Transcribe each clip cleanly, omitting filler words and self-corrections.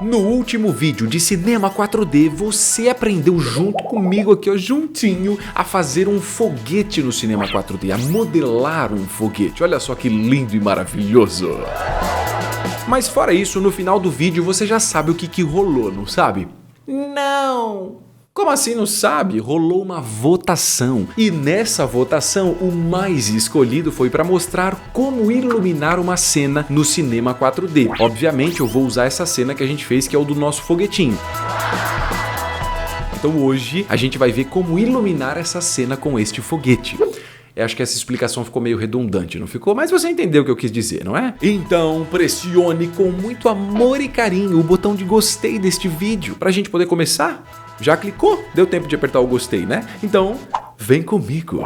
No último vídeo de cinema 4D, você aprendeu junto comigo aqui, ó, juntinho, a fazer um foguete no cinema 4D, a modelar um foguete. Olha só que lindo e maravilhoso. Mas fora isso, no final do vídeo você já sabe o que rolou, não sabe? Não! Como assim não sabe? Rolou uma votação e nessa votação o mais escolhido foi para mostrar como iluminar uma cena no cinema 4D. Obviamente eu vou usar essa cena que a gente fez, que é o do nosso foguetinho. Então hoje a gente vai ver como iluminar essa cena com este foguete. Eu acho que essa explicação ficou meio redundante, não ficou? Mas você entendeu o que eu quis dizer, não é? Então pressione com muito amor e carinho o botão de gostei deste vídeo pra gente poder começar. Já clicou? Deu tempo de apertar o gostei, né? Então, vem comigo!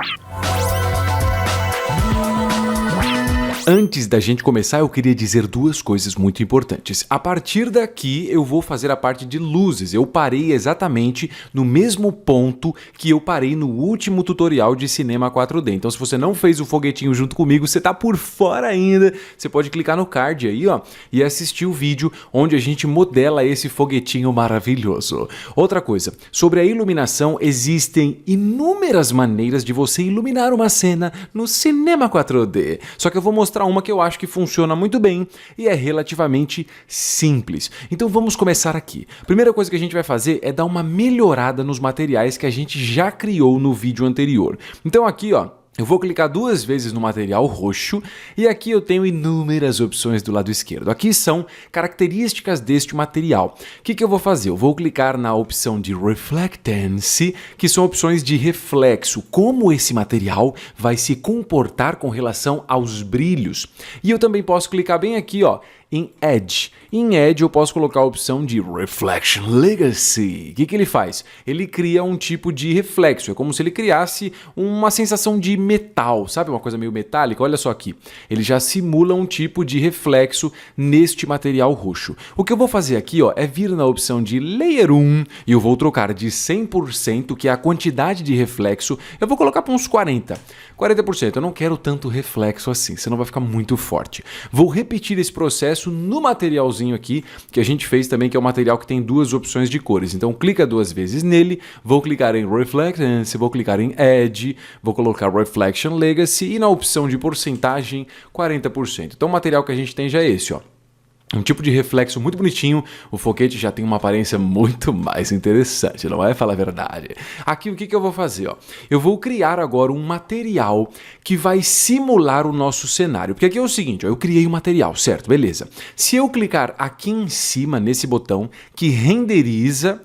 Antes da gente começar, eu queria dizer duas coisas muito importantes. A partir daqui, eu vou fazer a parte de luzes. Eu parei exatamente no mesmo ponto que eu parei no último tutorial de cinema 4D. Então, se você não fez o foguetinho junto comigo, você tá por fora ainda. Você pode clicar no card aí, ó, e assistir o vídeo onde a gente modela esse foguetinho maravilhoso. Outra coisa, sobre a iluminação, existem inúmeras maneiras de você iluminar uma cena no cinema 4D. Só que eu vou mostrar uma que eu acho que funciona muito bem e é relativamente simples. Então vamos começar aqui. Primeira coisa que a gente vai fazer é dar uma melhorada nos materiais que a gente já criou no vídeo anterior. Então aqui, ó, eu vou clicar duas vezes no material roxo e aqui eu tenho inúmeras opções do lado esquerdo. Aqui são características deste material. O que eu vou fazer? Eu vou clicar na opção de Reflectance, que são opções de reflexo, como esse material vai se comportar com relação aos brilhos. E eu também posso clicar bem aqui, ó, em Edge. Em Edge eu posso colocar a opção de Reflection Legacy. O que ele faz? Ele cria um tipo de reflexo. É como se ele criasse uma sensação de metal, sabe? Uma coisa meio metálica. Olha só aqui. Ele já simula um tipo de reflexo neste material roxo. O que eu vou fazer aqui, ó, é vir na opção de Layer 1 e eu vou trocar de 100%, que é a quantidade de reflexo. Eu vou colocar para uns 40%. Eu não quero tanto reflexo assim, senão vai ficar muito forte. Vou repetir esse processo no materialzinho aqui que a gente fez também, que é o material que tem duas opções de cores. Então clica duas vezes nele, vou clicar em Reflectance, vou clicar em Edge, vou colocar Reflection Legacy e na opção de porcentagem 40%. Então o material que a gente tem já é esse, ó. Um tipo de reflexo muito bonitinho, o foguete já tem uma aparência muito mais interessante, não é? Fala a verdade. Aqui o que eu vou fazer? Ó? Eu vou criar agora um material que vai simular o nosso cenário. Porque aqui é o seguinte, ó, eu criei um material, certo? Beleza. Se eu clicar aqui em cima, nesse botão, que renderiza...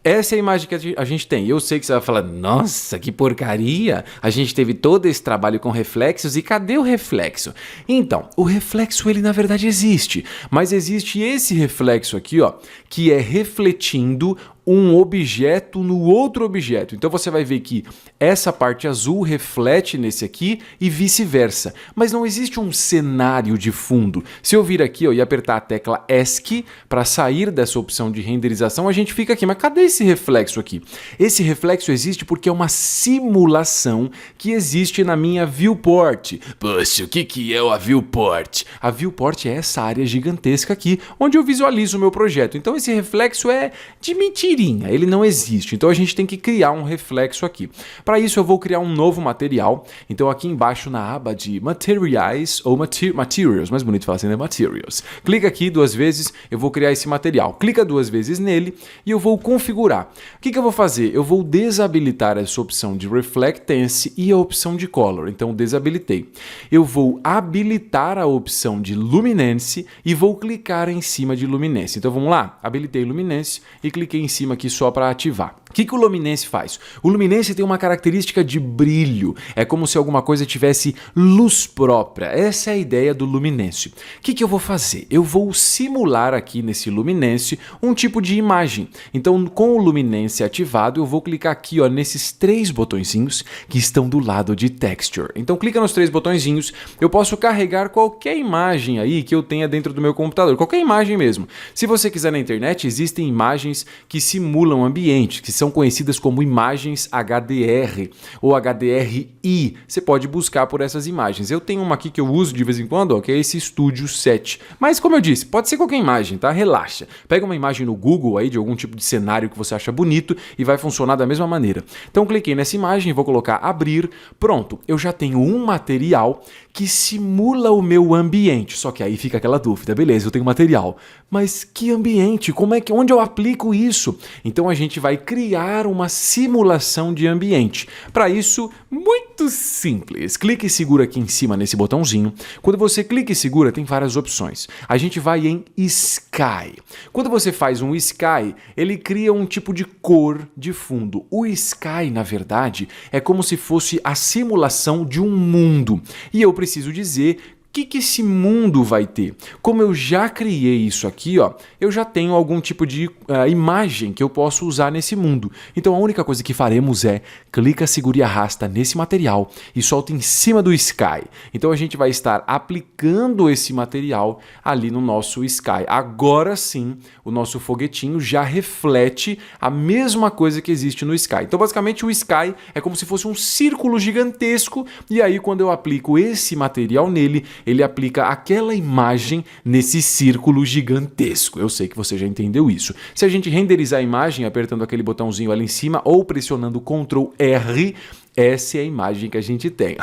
Essa é a imagem que a gente tem. Eu sei que você vai falar, nossa, que porcaria. A gente teve todo esse trabalho com reflexos e cadê o reflexo? Então, o reflexo ele na verdade existe. Mas existe esse reflexo aqui, ó, que é refletindo um objeto no outro objeto. Então você vai ver que essa parte azul reflete nesse aqui e vice-versa. Mas não existe um cenário de fundo. Se eu vir aqui, ó, e apertar a tecla ESC para sair dessa opção de renderização, a gente fica aqui. Mas cadê esse reflexo aqui? Esse reflexo existe porque é uma simulação que existe na minha viewport. Poxa, o que é a viewport? A viewport é essa área gigantesca aqui, onde eu visualizo o meu projeto. Então esse reflexo é de mentira. Ele não existe, então a gente tem que criar um reflexo aqui. Para isso eu vou criar um novo material, então aqui embaixo na aba de Materiais ou Materials, mais bonito falar assim, né? Materials. Clica aqui duas vezes, eu vou criar esse material. Clica duas vezes nele e eu vou configurar. O que eu vou fazer? Eu vou desabilitar essa opção de Reflectance e a opção de Color, então desabilitei. Eu vou habilitar a opção de Luminance e vou clicar em cima de Luminance. Então vamos lá, habilitei Luminance e cliquei em cima aqui só para ativar. O que o Luminance faz? O Luminance tem uma característica de brilho. É como se alguma coisa tivesse luz própria. Essa é a ideia do Luminance. O que eu vou fazer? Eu vou simular aqui nesse Luminance um tipo de imagem. Então, com o Luminance ativado, eu vou clicar aqui, ó, nesses três botõezinhos que estão do lado de Texture. Então, clica nos três botõezinhos. Eu posso carregar qualquer imagem aí que eu tenha dentro do meu computador. Qualquer imagem mesmo. Se você quiser na internet, existem imagens que simulam ambientes, que são conhecidas como imagens HDR ou HDRI. Você pode buscar por essas imagens. Eu tenho uma aqui que eu uso de vez em quando, ó, que é esse Studio 7. Mas como eu disse, pode ser qualquer imagem, tá? Relaxa. Pega uma imagem no Google aí de algum tipo de cenário que você acha bonito e vai funcionar da mesma maneira. Então cliquei nessa imagem, vou colocar abrir. Pronto, eu já tenho um material que simula o meu ambiente. Só que aí fica aquela dúvida, beleza, eu tenho material, mas que ambiente? Onde eu aplico isso? Então a gente vai criar uma simulação de ambiente. Para isso, muito simples. Clique e segura aqui em cima nesse botãozinho. Quando você clica e segura, tem várias opções. A gente vai em Sky. Quando você faz um Sky, ele cria um tipo de cor de fundo. O Sky, na verdade, é como se fosse a simulação de um mundo. E eu preciso dizer o que esse mundo vai ter? Como eu já criei isso aqui, ó, eu já tenho algum tipo de imagem que eu posso usar nesse mundo. Então a única coisa que faremos é clica, segura e arrasta nesse material e solta em cima do Sky. Então a gente vai estar aplicando esse material ali no nosso Sky. Agora sim, o nosso foguetinho já reflete a mesma coisa que existe no Sky. Então basicamente o Sky é como se fosse um círculo gigantesco e aí quando eu aplico esse material nele, ele aplica aquela imagem nesse círculo gigantesco. Eu sei que você já entendeu isso. Se a gente renderizar a imagem apertando aquele botãozinho ali em cima ou pressionando Ctrl R, essa é a imagem que a gente tem.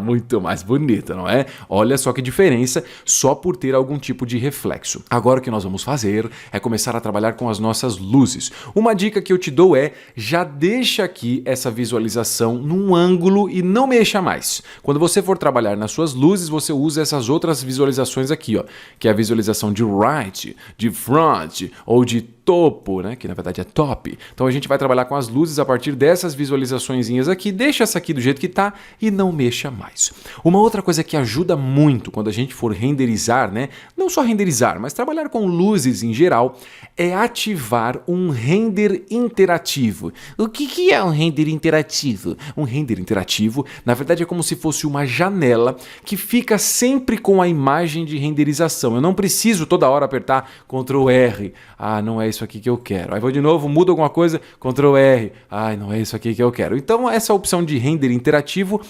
Muito mais bonita, não é? Olha só que diferença só por ter algum tipo de reflexo. Agora o que nós vamos fazer é começar a trabalhar com as nossas luzes. Uma dica que eu te dou é, já deixa aqui essa visualização num ângulo e não mexa mais. Quando você for trabalhar nas suas luzes, você usa essas outras visualizações aqui, ó, que é a visualização de right, de front ou de topo, né, que na verdade é top. Então a gente vai trabalhar com as luzes a partir dessas visualizaçõezinhas aqui. Deixa essa aqui do jeito que tá e não mexa mais. Uma outra coisa que ajuda muito quando a gente for renderizar, né, não só renderizar, mas trabalhar com luzes em geral, é ativar um render interativo. O que é um render interativo? Um render interativo, na verdade, é como se fosse uma janela que fica sempre com a imagem de renderização. Eu não preciso toda hora apertar Ctrl R. Não é isso aqui que eu quero. Aí vou de novo, mudo alguma coisa, Ctrl R. Não é isso aqui que eu quero. Então essa opção de render interativo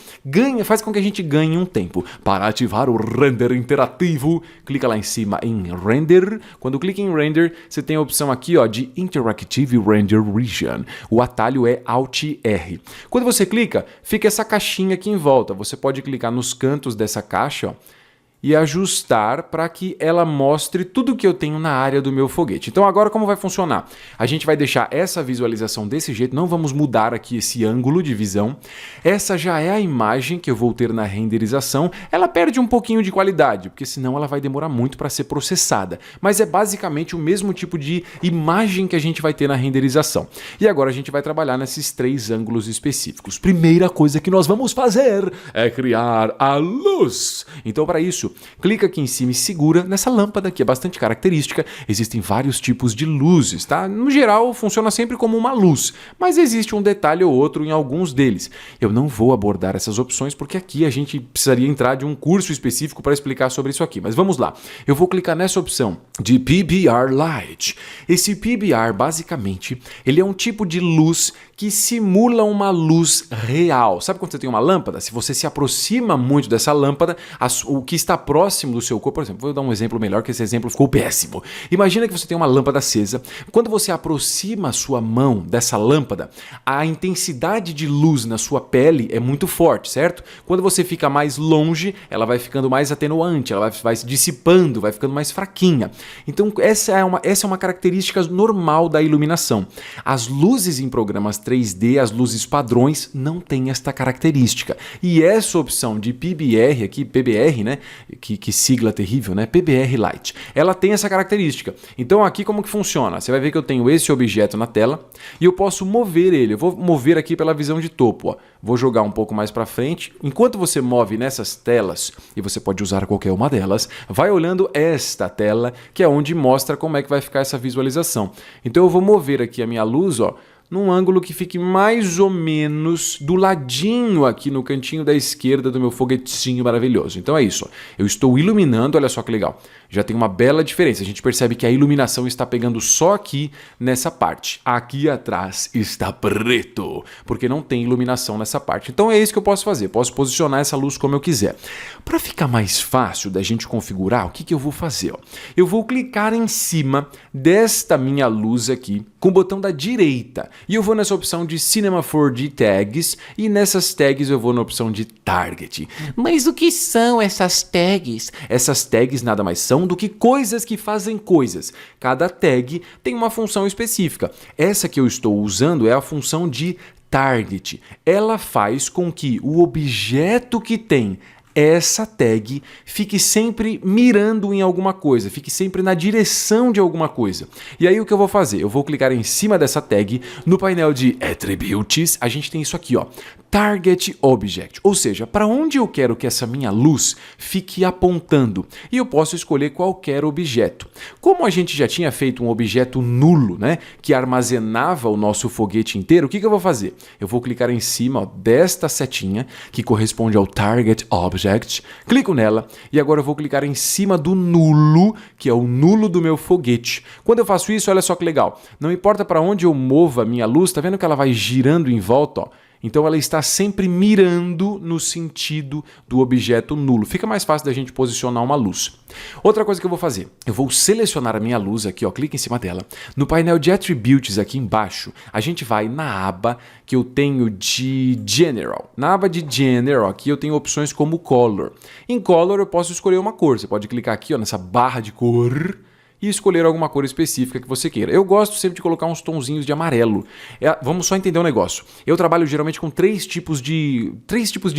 faz com que a gente ganhe um tempo. Para ativar o render interativo, clica lá em cima em Render. Quando clica em Render, você tem a opção aqui, ó, de Interactive Render Region. O atalho é Alt R. Quando você clica, fica essa caixinha aqui em volta. Você pode clicar nos cantos dessa caixa, ó, e ajustar para que ela mostre tudo que eu tenho na área do meu foguete. Então agora como vai funcionar? A gente vai deixar essa visualização desse jeito, não vamos mudar aqui esse ângulo de visão. Essa já é a imagem que eu vou ter na renderização. Ela perde um pouquinho de qualidade, porque senão ela vai demorar muito para ser processada. Mas é basicamente o mesmo tipo de imagem que a gente vai ter na renderização. E agora a gente vai trabalhar nesses 3 ângulos específicos. Primeira coisa que nós vamos fazer é criar a luz. Então para isso, clica aqui em cima e segura nessa lâmpada que é bastante característica. Existem vários tipos de luzes, tá? No geral, funciona sempre como uma luz, mas existe um detalhe ou outro em alguns deles. Eu não vou abordar essas opções porque aqui a gente precisaria entrar de um curso específico para explicar sobre isso aqui. Mas vamos lá. Eu vou clicar nessa opção de PBR Light. Esse PBR, basicamente, ele é um tipo de luz que simula uma luz real. Sabe quando você tem uma lâmpada? Se você se aproxima muito dessa lâmpada, o que está próximo do seu corpo, por exemplo, vou dar um exemplo melhor, que esse exemplo ficou péssimo. Imagina que você tem uma lâmpada acesa. Quando você aproxima a sua mão dessa lâmpada, a intensidade de luz na sua pele é muito forte, certo? Quando você fica mais longe, ela vai ficando mais atenuante, ela vai se dissipando, vai ficando mais fraquinha. Então essa é uma característica normal da iluminação. As luzes em programas 3D, as luzes padrões, não têm esta característica. E essa opção de PBR aqui, PBR, né? Que sigla terrível, né? PBR Light. Ela tem essa característica. Então aqui como que funciona? Você vai ver que eu tenho esse objeto na tela e eu posso mover ele. Eu vou mover aqui pela visão de topo, ó. Vou jogar um pouco mais para frente. Enquanto você move nessas telas, e você pode usar qualquer uma delas, vai olhando esta tela, que é onde mostra como é que vai ficar essa visualização. Então eu vou mover aqui a minha luz, ó, num ângulo que fique mais ou menos do ladinho aqui no cantinho da esquerda do meu foguetinho maravilhoso. Então é isso, ó. Eu estou iluminando, olha só que legal. Já tem uma bela diferença, a gente percebe que a iluminação está pegando só aqui nessa parte. Aqui atrás está preto, porque não tem iluminação nessa parte. Então é isso que eu posso fazer, posso posicionar essa luz como eu quiser. Para ficar mais fácil da gente configurar, o que eu vou fazer? Ó? Eu vou clicar em cima desta minha luz aqui, com o botão da direita, e eu vou nessa opção de Cinema 4D Tags, e nessas tags eu vou na opção de Target. Mas o que são essas tags? Essas tags nada mais são do que coisas que fazem coisas. Cada tag tem uma função específica. Essa que eu estou usando é a função de Target. Ela faz com que o objeto que tem essa tag fique sempre mirando em alguma coisa, fique sempre na direção de alguma coisa. E aí o que eu vou fazer? Eu vou clicar em cima dessa tag, no painel de Attributes, a gente tem isso aqui, ó, Target Object, ou seja, para onde eu quero que essa minha luz fique apontando. E eu posso escolher qualquer objeto. Como a gente já tinha feito um objeto nulo, né, que armazenava o nosso foguete inteiro, o que eu vou fazer? Eu vou clicar em cima, ó, desta setinha, que corresponde ao Target Object, clico nela e agora eu vou clicar em cima do nulo, que é o nulo do meu foguete. Quando eu faço isso, olha só que legal, não importa para onde eu mova a minha luz, tá vendo que ela vai girando em volta, ó? Então ela está sempre mirando no sentido do objeto nulo. Fica mais fácil da gente posicionar uma luz. Outra coisa que eu vou fazer, eu vou selecionar a minha luz aqui, ó, clica em cima dela. No painel de Attributes aqui embaixo, a gente vai na aba que eu tenho de General. Na aba de General aqui eu tenho opções como Color. Em Color eu posso escolher uma cor. Você pode clicar aqui, ó, nessa barra de cor e escolher alguma cor específica que você queira. Eu gosto sempre de colocar uns tonzinhos de amarelo. Vamos só entender um negócio. Eu trabalho geralmente com três tipos de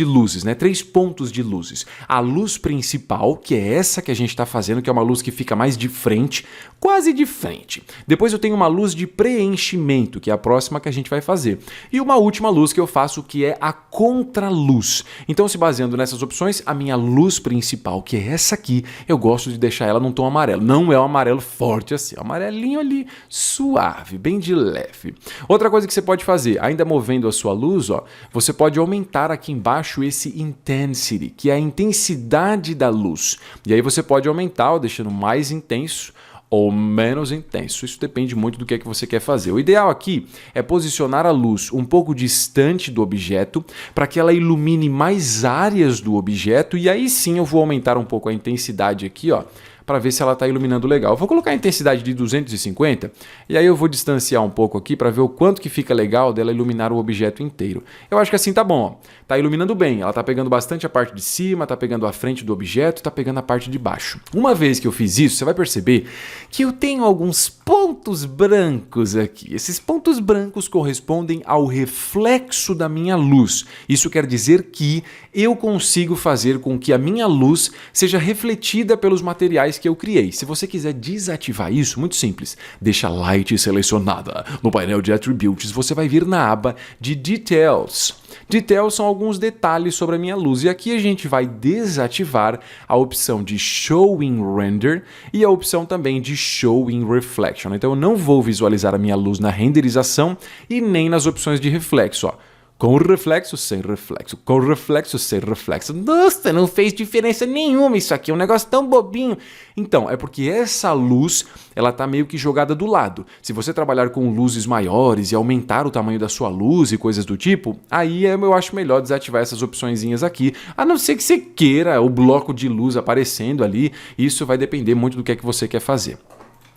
luzes, né? 3 pontos de luzes. A luz principal, que é essa que a gente está fazendo, que é uma luz que fica mais de frente, quase de frente. Depois eu tenho uma luz de preenchimento, que é a próxima que a gente vai fazer. E uma última luz que eu faço, que é a contraluz. Então, se baseando nessas opções, a minha luz principal, que é essa aqui, eu gosto de deixar ela num tom amarelo. Não é um amarelo forte assim, um amarelinho ali suave, bem de leve. Outra coisa que você pode fazer, ainda movendo a sua luz, ó, você pode aumentar aqui embaixo esse intensity, que é a intensidade da luz. E aí você pode aumentar, ó, deixando mais intenso ou menos intenso. Isso depende muito do que é que você quer fazer. O ideal aqui é posicionar a luz um pouco distante do objeto para que ela ilumine mais áreas do objeto e aí sim eu vou aumentar um pouco a intensidade aqui, ó, para ver se ela está iluminando legal. Eu vou colocar a intensidade de 250 e aí eu vou distanciar um pouco aqui para ver o quanto que fica legal dela iluminar o objeto inteiro. Eu acho que assim tá bom, ó. Tá iluminando bem, ela tá pegando bastante a parte de cima, tá pegando a frente do objeto, tá pegando a parte de baixo. Uma vez que eu fiz isso, você vai perceber que eu tenho alguns pontos brancos aqui. Esses pontos brancos correspondem ao reflexo da minha luz. Isso quer dizer que eu consigo fazer com que a minha luz seja refletida pelos materiais que eu criei. Se você quiser desativar isso, muito simples. Deixa Light selecionada. No painel de Attributes, você vai vir na aba de Details. Details são alguns detalhes sobre a minha luz. E aqui a gente vai desativar a opção de Show in Render e a opção também de Show in Reflection. Então eu não vou visualizar a minha luz na renderização e nem nas opções de reflexo, ó. Com reflexo, sem reflexo. Com reflexo, sem reflexo. Nossa, não fez diferença nenhuma isso aqui. É um negócio tão bobinho. Então, é porque essa luz, ela tá meio que jogada do lado. Se você trabalhar com luzes maiores e aumentar o tamanho da sua luz e coisas do tipo, aí eu acho melhor desativar essas opçõezinhas aqui. A não ser que você queira o bloco de luz aparecendo ali. Isso vai depender muito do que é que você quer fazer.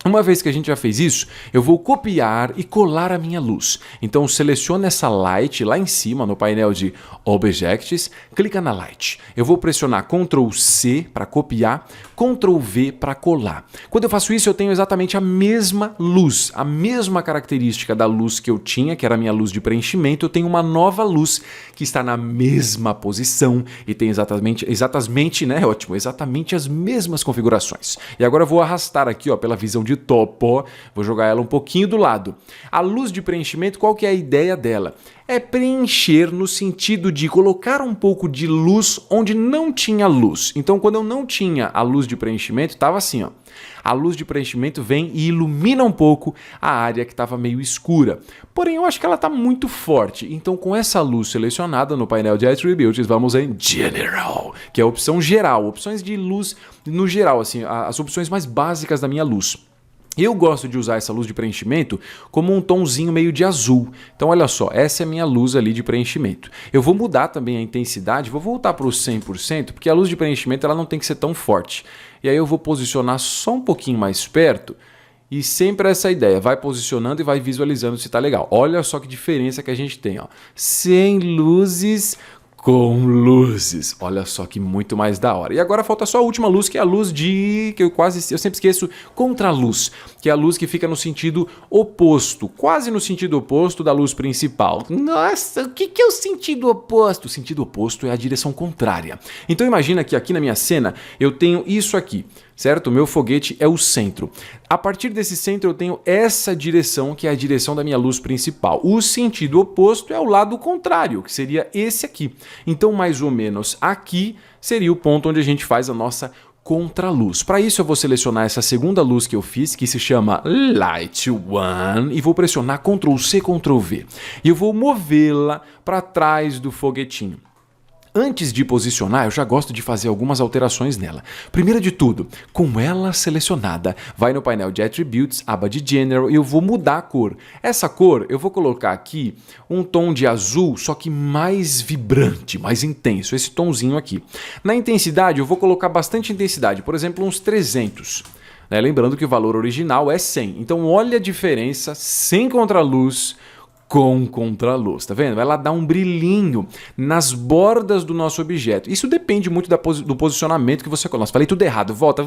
Uma vez que a gente já fez isso, eu vou copiar e colar a minha luz. Então seleciona essa Light lá em cima no painel de Objects, clica na Light. Eu vou pressionar Ctrl C para copiar, Ctrl V para colar. Quando eu faço isso, eu tenho exatamente a mesma luz, a mesma característica da luz que eu tinha, que era a minha luz de preenchimento. Eu tenho uma nova luz que está na mesma posição e tem exatamente, né? Ótimo, exatamente as mesmas configurações. E agora eu vou arrastar aqui, ó, pela visão de topo, vou jogar ela um pouquinho do lado. A luz de preenchimento, qual que é a ideia dela? é preencher no sentido de colocar um pouco de luz onde não tinha luz. Então, quando eu não tinha a luz de preenchimento, estava assim, ó. A luz de preenchimento vem e ilumina um pouco a área que estava meio escura. Porém, eu acho que ela está muito forte. Então, com essa luz selecionada no painel de Attributes, vamos em General, que é a opção geral. Opções de luz no geral, assim, as opções mais básicas da minha luz. Eu gosto de usar essa luz de preenchimento como um tomzinho meio de azul. Então olha só, essa é a minha luz ali de preenchimento. Eu vou mudar também a intensidade, vou voltar para o 100%, porque a luz de preenchimento ela não tem que ser tão forte. E aí eu vou posicionar só um pouquinho mais perto e sempre essa ideia, vai posicionando e vai visualizando se está legal. Olha só que diferença que a gente tem, ó. Sem luzes com luzes. Olha só que muito mais da hora. E agora falta só a última luz, que é a luz que eu sempre esqueço, contraluz, que é a luz que fica no sentido oposto, quase no sentido oposto da luz principal. Nossa, o que é o sentido oposto? O sentido oposto é a direção contrária. Então imagina que aqui na minha cena eu tenho isso aqui, certo? O meu foguete é o centro. A partir desse centro eu tenho essa direção, que é a direção da minha luz principal. O sentido oposto é o lado contrário, que seria esse aqui. Então, mais ou menos aqui seria o ponto onde a gente faz a nossa contraluz. Para isso eu vou selecionar essa segunda luz que eu fiz, que se chama Light One, e vou pressionar Ctrl C, Ctrl V. E eu vou movê-la para trás do foguetinho. Antes de posicionar, eu já gosto de fazer algumas alterações nela. Primeiro de tudo, com ela selecionada, vai no painel de Attributes, aba de General, e eu vou mudar a cor. Essa cor, eu vou colocar aqui um tom de azul, só que mais vibrante, mais intenso, esse tomzinho aqui. Na intensidade, eu vou colocar bastante intensidade, por exemplo, uns 300. Lembrando que o valor original é 100. Então, olha a diferença, sem contraluz, com contraluz, tá vendo? Ela dá um brilhinho nas bordas do nosso objeto. Isso depende muito do posicionamento que você coloca. Falei tudo errado, volta.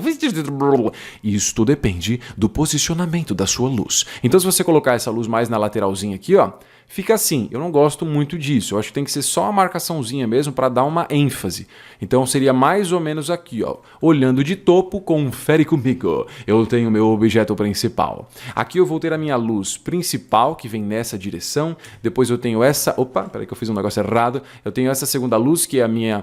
Isso depende do posicionamento da sua luz. Então, se você colocar essa luz mais na lateralzinha aqui, ó, fica assim. Eu não gosto muito disso. Eu acho que tem que ser só uma marcaçãozinha mesmo para dar uma ênfase. Então, seria mais ou menos aqui, ó. Olhando de topo, confere comigo. Eu tenho meu objeto principal. Aqui eu vou ter a minha luz principal, que vem nessa direção. Depois eu tenho essa... Opa, peraí que eu fiz um negócio errado. Eu tenho essa segunda luz, que é a minha...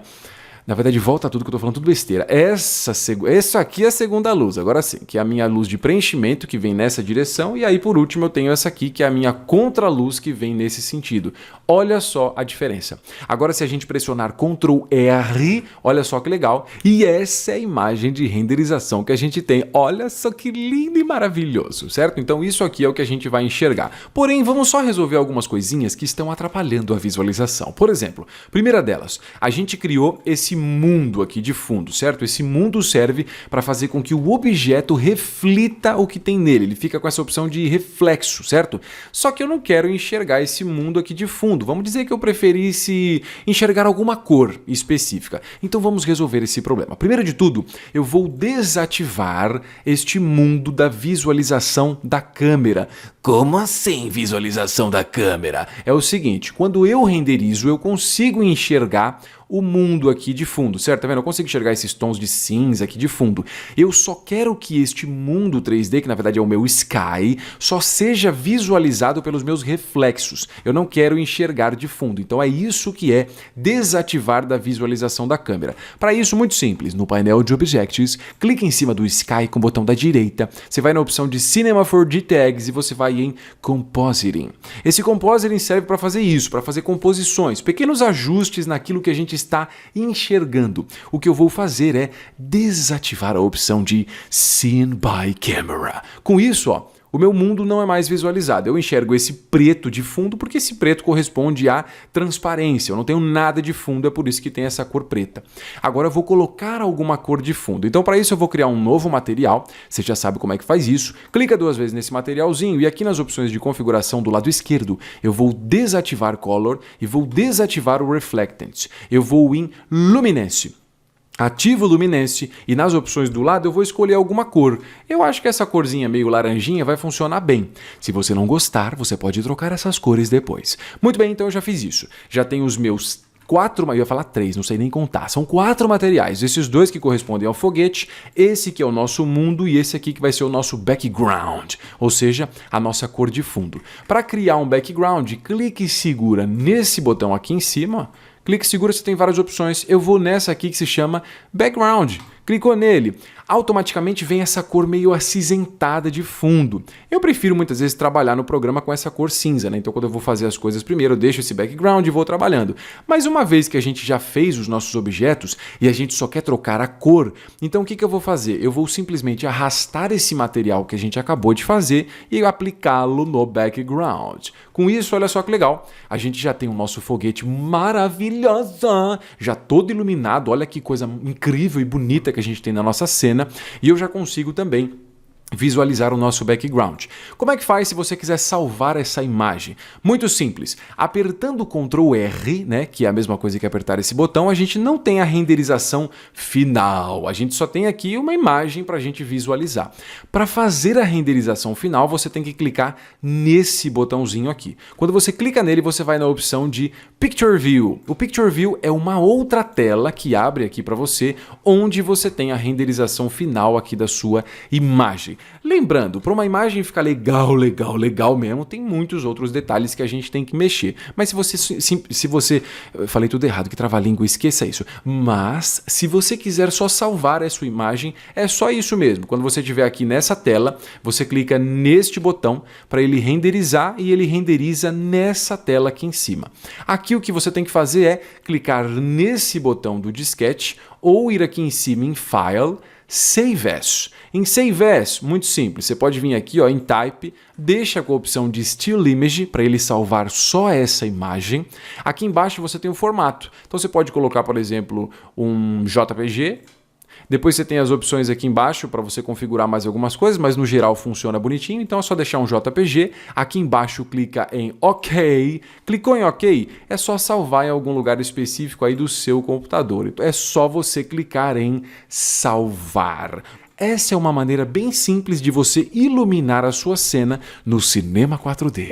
Na verdade, volta tudo que eu tô falando, tudo besteira. Essa aqui é a segunda luz, agora sim, que é a minha luz de preenchimento, que vem nessa direção, e aí por último eu tenho essa aqui, que é a minha contraluz, que vem nesse sentido. Olha só a diferença. Agora, se a gente pressionar Ctrl R, olha só que legal, e essa é a imagem de renderização que a gente tem. Olha só que lindo e maravilhoso, certo? Então isso aqui é o que a gente vai enxergar. Porém, vamos só resolver algumas coisinhas que estão atrapalhando a visualização. Por exemplo, primeira delas, a gente criou esse mundo aqui de fundo, certo? Esse mundo serve para fazer com que o objeto reflita o que tem nele. Ele fica com essa opção de reflexo, certo? Só que eu não quero enxergar esse mundo aqui de fundo. Vamos dizer que eu preferisse enxergar alguma cor específica. Então vamos resolver esse problema. Primeiro de tudo, eu vou desativar este mundo da visualização da câmera. Como assim visualização da câmera? É o seguinte, quando eu renderizo, eu consigo enxergar o mundo aqui de fundo, certo? Tá vendo? Eu consigo enxergar esses tons de cinza aqui de fundo. Eu só quero que este mundo 3D, que na verdade é o meu sky, só seja visualizado pelos meus reflexos. Eu não quero enxergar de fundo. Então é isso que é desativar da visualização da câmera. Para isso, muito simples. No painel de Objects, clique em cima do sky com o botão da direita. Você vai na opção de Cinema 4D Tags e você vai em Compositing. Esse Compositing serve para fazer isso, para fazer composições, pequenos ajustes naquilo que a gente está enxergando. O que eu vou fazer é desativar a opção de Scene by Camera. Com isso, ó, o meu mundo não é mais visualizado. Eu enxergo esse preto de fundo porque esse preto corresponde à transparência. Eu não tenho nada de fundo, é por isso que tem essa cor preta. Agora eu vou colocar alguma cor de fundo. Então para isso eu vou criar um novo material. Você já sabe como é que faz isso. Clica 2 vezes nesse materialzinho e aqui nas opções de configuração do lado esquerdo eu vou desativar Color e vou desativar o Reflectance. Eu vou em Luminance. Ativo o Luminance e nas opções do lado eu vou escolher alguma cor. Eu acho que essa corzinha meio laranjinha vai funcionar bem. Se você não gostar, você pode trocar essas cores depois. Muito bem, então eu já fiz isso. Já tenho os meus eu ia falar 3, não sei nem contar. São 4 materiais, esses 2 que correspondem ao foguete, esse que é o nosso mundo e esse aqui que vai ser o nosso background, ou seja, a nossa cor de fundo. Para criar um background, clique e segura nesse botão aqui em cima. Clique e segura, você tem várias opções. Eu vou nessa aqui que se chama background. Clicou nele, automaticamente vem essa cor meio acinzentada de fundo. Eu prefiro muitas vezes trabalhar no programa com essa cor cinza, né? Então quando eu vou fazer as coisas primeiro, eu deixo esse background e vou trabalhando. Mas uma vez que a gente já fez os nossos objetos e a gente só quer trocar a cor, então o que eu vou fazer? Eu vou simplesmente arrastar esse material que a gente acabou de fazer e aplicá-lo no background. Com isso, olha só que legal, a gente já tem o nosso foguete maravilhoso, já todo iluminado, olha que coisa incrível e bonita que a gente tem na nossa cena, e eu já consigo também visualizar o nosso background. Como é que faz se você quiser salvar essa imagem? Muito simples. Apertando o Ctrl R, né, que é a mesma coisa que apertar esse botão, a gente não tem a renderização final. A gente só tem aqui uma imagem para a gente visualizar. Para fazer a renderização final, você tem que clicar nesse botãozinho aqui. Quando você clica nele, você vai na opção de Picture View. O Picture View é uma outra tela que abre aqui para você, onde você tem a renderização final aqui da sua imagem. Lembrando, para uma imagem ficar legal mesmo, tem muitos outros detalhes que a gente tem que mexer. Mas se você falei tudo errado, que trava-língua, esqueça isso. Mas se você quiser só salvar a sua imagem, é só isso mesmo. Quando você estiver aqui nessa tela, você clica neste botão para ele renderizar e ele renderiza nessa tela aqui em cima. Aqui o que você tem que fazer é clicar nesse botão do disquete ou ir aqui em cima em File, Save As. Em Save As, muito simples, você pode vir aqui em Type, deixa com a opção de Still Image para ele salvar só essa imagem. Aqui embaixo você tem o formato, então você pode colocar, por exemplo, um JPG. Depois você tem as opções aqui embaixo para você configurar mais algumas coisas, mas no geral funciona bonitinho, então é só deixar um JPG. Aqui embaixo clica em OK. Clicou em OK, é só salvar em algum lugar específico aí do seu computador. É só você clicar em salvar. Essa é uma maneira bem simples de você iluminar a sua cena no Cinema 4D.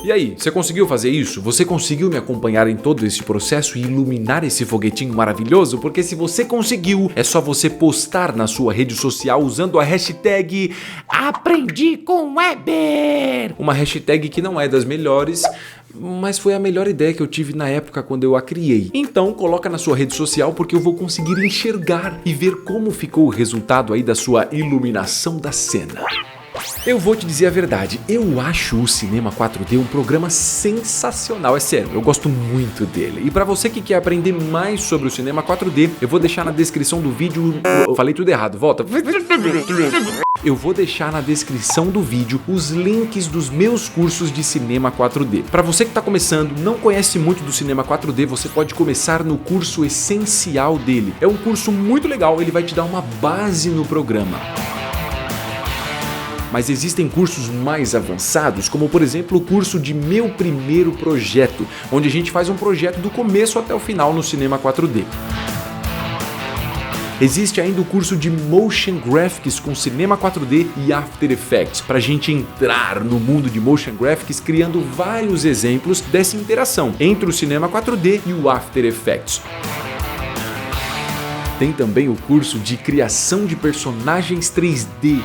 E aí, você conseguiu fazer isso? Você conseguiu me acompanhar em todo esse processo e iluminar esse foguetinho maravilhoso? Porque se você conseguiu, é só você postar na sua rede social usando a hashtag Aprendi com Weber. Uma hashtag que não é das melhores, mas foi a melhor ideia que eu tive na época quando eu a criei. Então coloca na sua rede social porque eu vou conseguir enxergar e ver como ficou o resultado aí da sua iluminação da cena. Eu vou te dizer a verdade, eu acho o Cinema 4D um programa sensacional, é sério, eu gosto muito dele. E para você que quer aprender mais sobre o Cinema 4D, eu vou deixar na descrição do vídeo... Eu falei tudo errado, volta. Eu vou deixar na descrição do vídeo os links dos meus cursos de Cinema 4D. Para você que está começando, não conhece muito do Cinema 4D, você pode começar no curso essencial dele. É um curso muito legal, ele vai te dar uma base no programa. Mas existem cursos mais avançados, como por exemplo o curso de Meu Primeiro Projeto, onde a gente faz um projeto do começo até o final no Cinema 4D. Existe ainda o curso de Motion Graphics com Cinema 4D e After Effects, para a gente entrar no mundo de Motion Graphics criando vários exemplos dessa interação entre o Cinema 4D e o After Effects. Tem também o curso de criação de personagens 3D.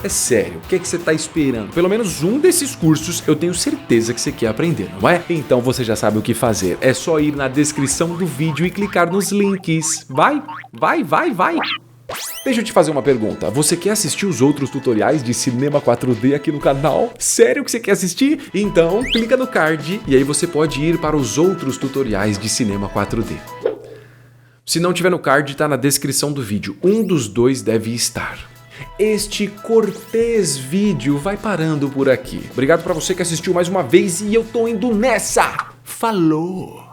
É sério, o que é que você está esperando? Pelo menos um desses cursos eu tenho certeza que você quer aprender, não é? Então você já sabe o que fazer. É só ir na descrição do vídeo e clicar nos links. Vai! Deixa eu te fazer uma pergunta. Você quer assistir os outros tutoriais de Cinema 4D aqui no canal? Sério que você quer assistir? Então clica no card e aí você pode ir para os outros tutoriais de Cinema 4D. Se não tiver no card, tá na descrição do vídeo. Um dos dois deve estar. Este cortês vídeo vai parando por aqui. Obrigado para você que assistiu mais uma vez e eu tô indo nessa. Falou!